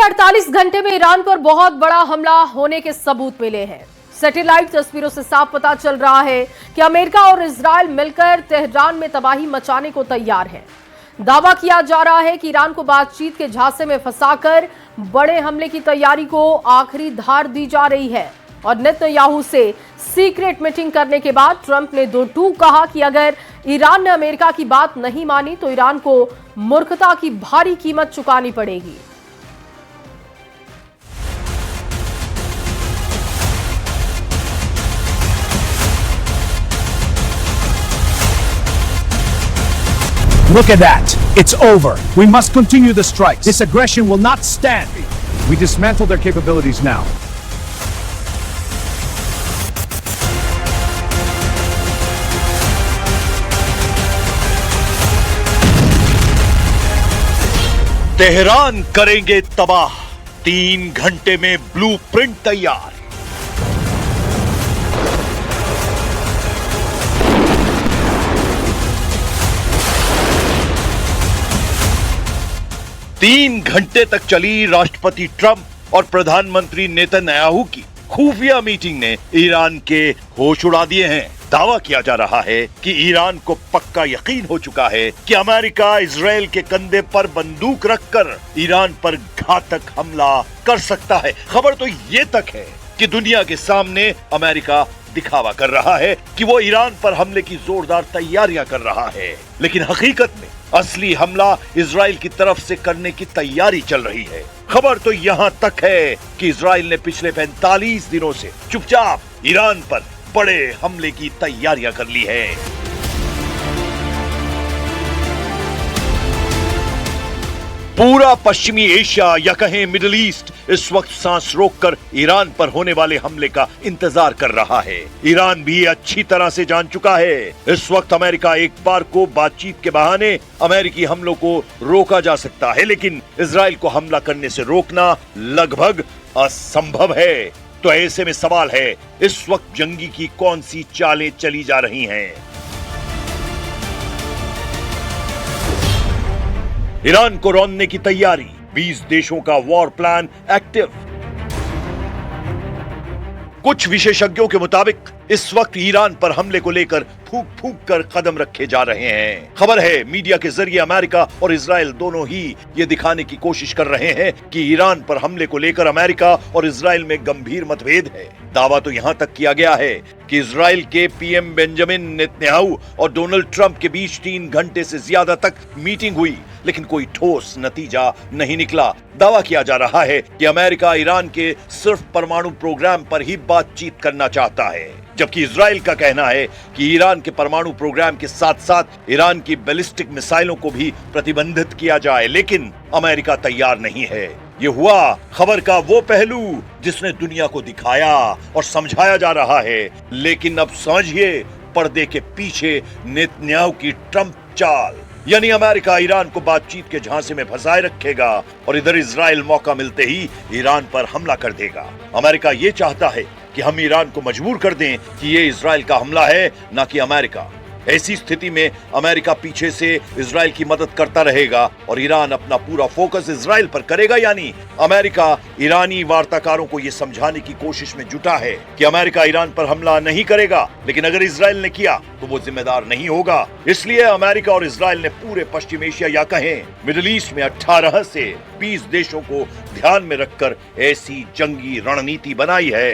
48 घंटे में ईरान पर बहुत बड़ा हमला होने के सबूत मिले हैं। सैटेलाइट तस्वीरों से साफ पता चल रहा है कि अमेरिका और इजरायल मिलकर तेहरान में तबाही मचाने को तैयार हैं। दावा किया जा रहा है कि ईरान को बातचीत के झांसे में फंसाकर बड़े हमले की तैयारी को आखिरी धार दी जा रही है। और नेतन्याहू से सीक्रेट मीटिंग करने के बाद ट्रंप ने दो टूक कहा कि अगर ईरान ने अमेरिका की बात नहीं मानी तो ईरान को मूर्खता की भारी कीमत चुकानी पड़ेगी। Look at that. It's over. We must continue the strikes. This aggression will not stand. We dismantle their capabilities now. Tehran करेंगे तबाह। 3 घंटे में ब्लूप्रिंट तैयार। तीन घंटे तक चली राष्ट्रपति ट्रंप और प्रधानमंत्री नेतन्याहू की खुफिया मीटिंग ने ईरान के होश उड़ा दिए हैं। दावा किया जा रहा है कि ईरान को पक्का यकीन हो चुका है कि अमेरिका इजराइल के कंधे पर बंदूक रखकर ईरान पर घातक हमला कर सकता है। खबर तो ये तक है कि दुनिया के सामने अमेरिका दिखावा कर रहा है कि वो ईरान पर हमले की जोरदार तैयारियां कर रहा है, लेकिन हकीकत में असली हमला इजराइल की तरफ से करने की तैयारी चल रही है। खबर तो यहाँ तक है कि इजराइल ने पिछले 45 दिनों से चुपचाप ईरान पर बड़े हमले की तैयारियां कर ली है। पूरा पश्चिमी एशिया या कहें मिडिल ईस्ट इस वक्त सांस रोककर ईरान पर होने वाले हमले का इंतजार कर रहा है। ईरान भी अच्छी तरह से जान चुका है इस वक्त अमेरिका एक बार को बातचीत के बहाने अमेरिकी हमलों को रोका जा सकता है, लेकिन इजराइल को हमला करने से रोकना लगभग असंभव है। तो ऐसे में सवाल है, इस वक्त जंगी की कौन सी चालें चली जा रही हैं? ईरान को रौंदने की तैयारी, 20 देशों का वॉर प्लान एक्टिव। कुछ विशेषज्ञों के मुताबिक इस वक्त ईरान पर हमले को लेकर फूंक फूंक कर कदम रखे जा रहे हैं। खबर है मीडिया के जरिए अमेरिका और इजराइल दोनों ही ये दिखाने की कोशिश कर रहे हैं कि ईरान पर हमले को लेकर अमेरिका और इजराइल में गंभीर मतभेद है। दावा तो यहां तक किया गया है कि इजराइल के पीएम बेंजामिन नेतन्याहू और डोनाल्ड ट्रंप के बीच 3 घंटे से ज्यादा तक मीटिंग हुई, लेकिन कोई ठोस नतीजा नहीं निकला। दावा किया जा रहा है कि अमेरिका ईरान के सिर्फ परमाणु प्रोग्राम पर ही बातचीत करना चाहता है, जबकि इजराइल का कहना है कि ईरान के परमाणु प्रोग्राम के साथ साथ ईरान की बैलिस्टिक मिसाइलों को भी प्रतिबंधित किया जाए, लेकिन अमेरिका तैयार नहीं है। ये हुआ खबर का वो पहलू जिसने दुनिया को दिखाया और समझाया जा रहा है, लेकिन अब समझिए पर्दे के पीछे नेतन्याहू की ट्रंप चाल, यानी अमेरिका ईरान को बातचीत के झांसे में फंसाए रखेगा और इधर इजराइल मौका मिलते ही ईरान पर हमला कर देगा। अमेरिका ये चाहता है कि हम ईरान को मजबूर कर दें कि ये इजराइल का हमला है, ना कि अमेरिका। ऐसी स्थिति में अमेरिका पीछे से इजराइल की मदद करता रहेगा और ईरान अपना पूरा फोकस इजराइल पर करेगा, यानी अमेरिका ईरानी वार्ताकारों को यह समझाने की कोशिश में जुटा है कि अमेरिका ईरान पर हमला नहीं करेगा, लेकिन अगर इजराइल ने किया तो वो जिम्मेदार नहीं होगा। इसलिए अमेरिका और इजराइल ने पूरे पश्चिम एशिया या कहें मिडिल ईस्ट में 18 से 20 देशों को ध्यान में रखकर ऐसी जंगी रणनीति बनाई है।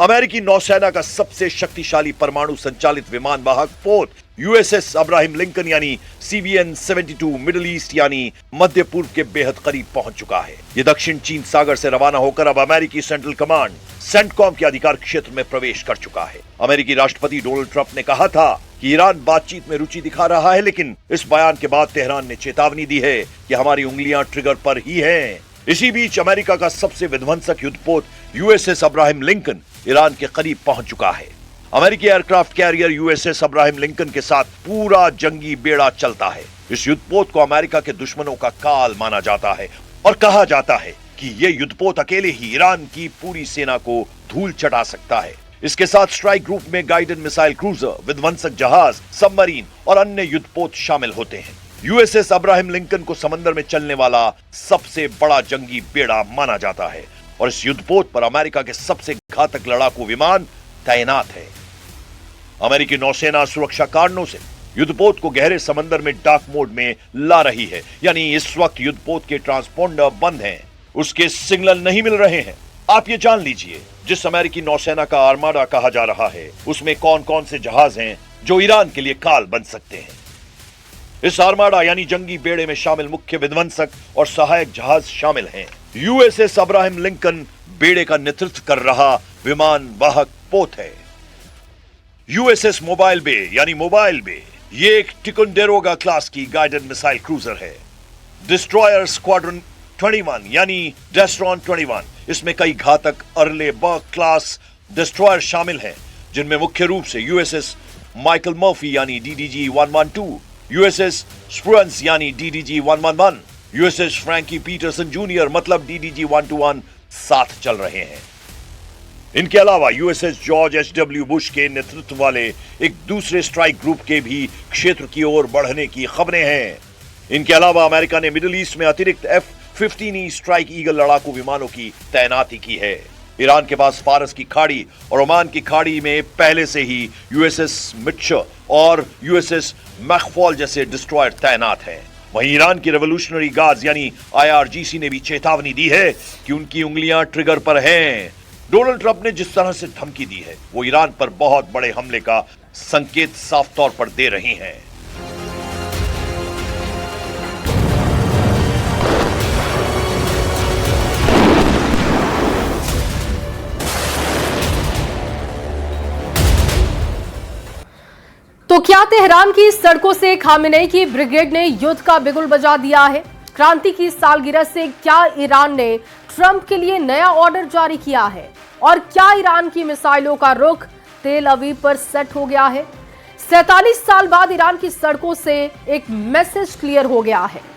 अमेरिकी नौसेना का सबसे शक्तिशाली परमाणु संचालित विमान वाहक पोत यूएसएस अब्राहम लिंकन यानी CVN-72 मिडिल ईस्ट यानी मध्य पूर्व के बेहद करीब पहुंच चुका है। ये दक्षिण चीन सागर से रवाना होकर अब अमेरिकी सेंट्रल कमांड सेंटकॉम के अधिकार क्षेत्र में प्रवेश कर चुका है। अमेरिकी राष्ट्रपति डोनाल्ड ट्रंप ने कहा था कि ईरान बातचीत में रुचि दिखा रहा है, लेकिन इस बयान के बाद तेहरान ने चेतावनी दी है कि हमारी उंगलियां ट्रिगर पर ही हैं। इसी बीच अमेरिका का सबसे विध्वंसक युद्धपोत यूएसएस अब्राहम लिंकन ईरान के करीब पहुंच चुका है। अमेरिकी aircraft carrier USS Abraham Lincoln के साथ पूरा जंगी बेड़ा चलता है। इस युद्धपोत को अमेरिका के दुश्मनों का काल माना जाता है और कहा जाता है कि यह युद्धपोत अकेले ही ईरान की पूरी सेना को धूल चटा सकता है। इसके साथ स्ट्राइक ग्रुप में गाइडेड मिसाइल क्रूजर, विध्वंसक जहाज, सबमरीन और अन्य युद्धपोत शामिल होते हैं। यूएसएस अब्राहम लिंकन को समंदर में चलने वाला सबसे बड़ा जंगी बेड़ा माना जाता है और इस युद्धपोत पर अमेरिका के सबसे घातक लड़ाकू विमान तैनात है। अमेरिकी नौसेना सुरक्षा कारणों से युद्धपोत को गहरे समंदर में डार्क मोड में ला रही है, यानी इस वक्त युद्धपोत के ट्रांसपोंडर बंद हैं, उसके सिग्नल नहीं मिल रहे हैं। आप ये जान लीजिए, जिस अमेरिकी नौसेना का आर्माडा कहा जा रहा है, उसमें कौन कौन से जहाज हैं जो ईरान के लिए काल बन सकते हैं। इस आर्माडा यानी जंगी बेड़े में शामिल मुख्य विध्वंसक और सहायक जहाज शामिल हैं। यूएसएस अब्राहम लिंकन बेड़े का नेतृत्व कर रहा विमान वाहक पोत है। यूएसएस मोबाइल बे यानी मोबाइल बे, ये एक टिकोंडेरोगा क्लास की गाइडेड मिसाइल क्रूजर है। डिस्ट्रॉयर स्क्वाड्रन 21 यानी डेस्ट्रॉन 21, इसमें कई घातक अर्ले बर्ग क्लास डिस्ट्रॉयर शामिल हैं, जिनमें मुख्य रूप से यूएसएस माइकल मर्फी यानी डीडीजी 112, यूएसएस स्प्रुअन्स यानी DDG 111, USS Frankie Peterson junior मतलब डीडीजी 121 साथ चल रहे हैं। इनके अलावा यूएसएस जॉर्ज एच.डब्ल्यू. बुश के नेतृत्व वाले एक दूसरे स्ट्राइक ग्रुप के भी क्षेत्र की ओर बढ़ने की खबरें हैं। इनके अलावा अमेरिका ने मिडिल ईस्ट में अतिरिक्त F-15E स्ट्राइक ईगल लड़ाकू विमानों की तैनाती की है। ईरान के पास फारस की खाड़ी और ओमान की खाड़ी में पहले से ही यूएसएस मिट्शर और यूएसएस मैकफॉल जैसे डिस्ट्रॉयर तैनात हैं। वहीं ईरान की रेवोल्यूशनरी गार्ड्स यानी IRGC ने भी चेतावनी दी है कि उनकी उंगलियां ट्रिगर पर हैं। डोनाल्ड ट्रंप ने जिस तरह से धमकी दी है, वो ईरान पर बहुत बड़े हमले का संकेत साफ तौर पर दे रही हैं। तो क्या तेहरान की सड़कों से खामेनेई की ब्रिगेड ने युद्ध का बिगुल बजा दिया है? क्रांति की सालगिरह से क्या ईरान ने ट्रंप के लिए नया ऑर्डर जारी किया है? और क्या ईरान की मिसाइलों का रुख तेल अवीव पर सेट हो गया है? 47 साल बाद ईरान की सड़कों से एक मैसेज क्लियर हो गया है।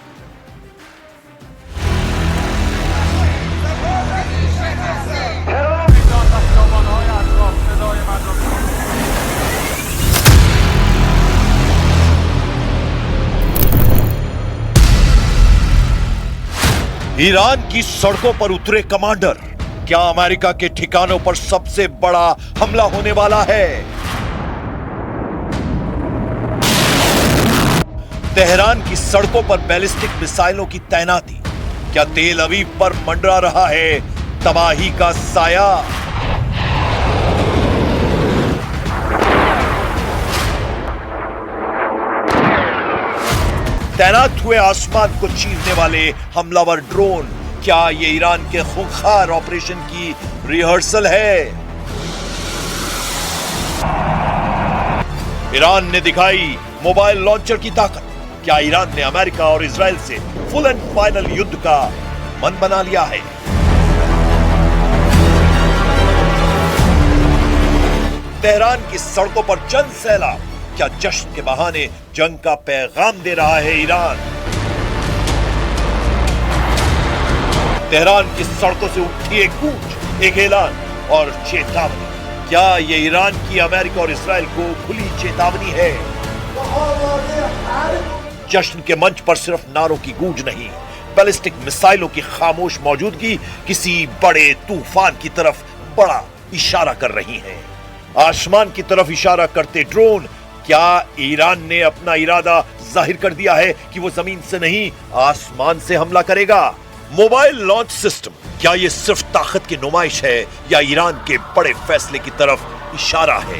ईरान की सड़कों पर उतरे कमांडर, क्या अमेरिका के ठिकानों पर सबसे बड़ा हमला होने वाला है? तेहरान की सड़कों पर बैलिस्टिक मिसाइलों की तैनाती, क्या तेल अवीव पर मंडरा रहा है तबाही का साया? तैनात हुए आसमान को चीरने वाले हमलावर ड्रोन, क्या ये ईरान के खूंखार ऑपरेशन की रिहर्सल है? ईरान ने दिखाई मोबाइल लॉन्चर की ताकत, क्या ईरान ने अमेरिका और इजराइल से फुल एंड फाइनल युद्ध का मन बना लिया है? तेहरान की सड़कों पर जन सैलाब, क्या जश्न के बहाने जंग का पैगाम दे रहा है ईरान? तेहरान की सड़कों से उठी एक गूंज, एक ऐलान और चेतावनी, क्या ये ईरान की अमेरिका और इजराइल को खुली चेतावनी है? जश्न के मंच पर सिर्फ नारों की गूंज नहीं, बैलिस्टिक मिसाइलों की खामोश मौजूदगी किसी बड़े तूफान की तरफ बड़ा इशारा कर रही है। आसमान की तरफ इशारा करते ड्रोन, क्या ईरान ने अपना इरादा जाहिर कर दिया है कि वो जमीन से नहीं आसमान से हमला करेगा? मोबाइल लॉन्च सिस्टम, क्या ये सिर्फ ताकत की नुमाइश है या ईरान के बड़े फैसले की तरफ इशारा है?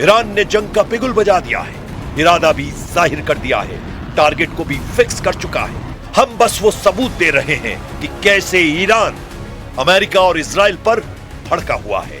ईरान ने जंग का बिगुल बजा दिया है, इरादा भी जाहिर कर दिया है, टारगेट को भी फिक्स कर चुका है। हम बस वो सबूत दे रहे हैं कि कैसे ईरान अमेरिका और इजराइल पर भड़का हुआ है।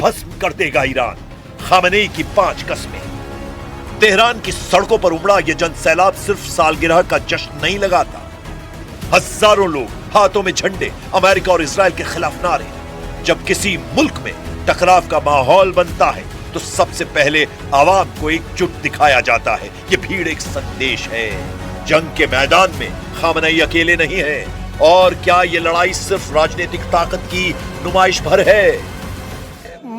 भस्म कर देगा ईरान, खामनेई की 5 कस्में। तेहरान की सड़कों पर उमड़ा ये जन सैलाब सिर्फ सालगिरह का जश्न नहीं लगाता। हजारों लोग हाथों में झंडे, अमेरिका और इजराइल के खिलाफ नारे। जब किसी मुल्क में टकराव का माहौल बनता है तो सबसे पहले आवाम को एकजुट दिखाया जाता है। ये भीड़ एक संदेश है। जंग के मैदान में खामनेई अकेले नहीं है। और क्या ये लड़ाई सिर्फ राजनीतिक ताकत की नुमाइश भर है?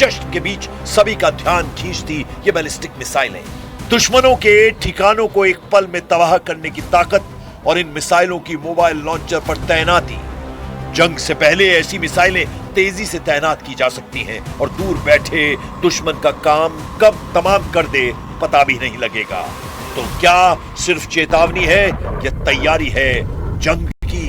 जश्न के बीच सभी का ध्यान खींचती ये बैलिस्टिक मिसाइलें, दुश्मनों के ठिकानों को एक पल में तबाह करने की ताकत और इन मिसाइलों की मोबाइल लॉन्चर पर तैनाती। जंग से पहले ऐसी मिसाइलें तेजी से तैनात की जा सकती हैं और दूर बैठे दुश्मन का काम कब तमाम कर दे पता भी नहीं लगेगा। तो क्या सिर्फ चेतावनी है या तैयारी है जंग की?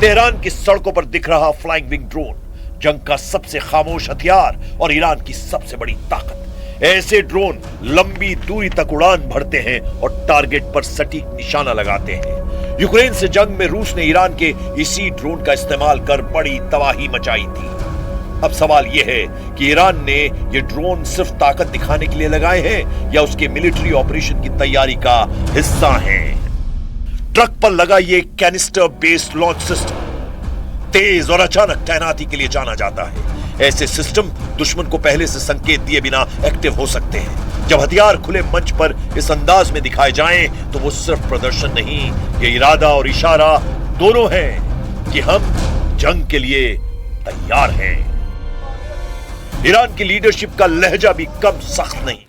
तेहरान की सड़कों पर दिख रहा फ्लाइंग विंग ड्रोन जंग का सबसे खामोश हथियार और ईरान की सबसे बड़ी ताकत। ऐसे ड्रोन लंबी दूरी तक उड़ान भरते हैं और टारगेट पर सटीक निशाना लगाते हैं। यूक्रेन से जंग में रूस ने ईरान के इसी ड्रोन का इस्तेमाल कर बड़ी तबाही मचाई थी। अब सवाल यह है कि ईरान ने ये ड्रोन सिर्फ ताकत दिखाने के लिए लगाए हैं या उसके मिलिट्री ऑपरेशन की तैयारी का हिस्सा हैं। ट्रक पर लगा ये कैनिस्टर बेस्ड लॉन्च सिस्टम तेज और अचानक तैनाती के लिए जाना जाता है। ऐसे सिस्टम दुश्मन को पहले से संकेत दिए बिना एक्टिव हो सकते हैं। जब हथियार खुले मंच पर इस अंदाज में दिखाए जाएं तो वो सिर्फ प्रदर्शन नहीं, ये इरादा और इशारा दोनों है कि हम जंग के लिए तैयार हैं। ईरान की लीडरशिप का लहजा भी कम सख्त नहीं।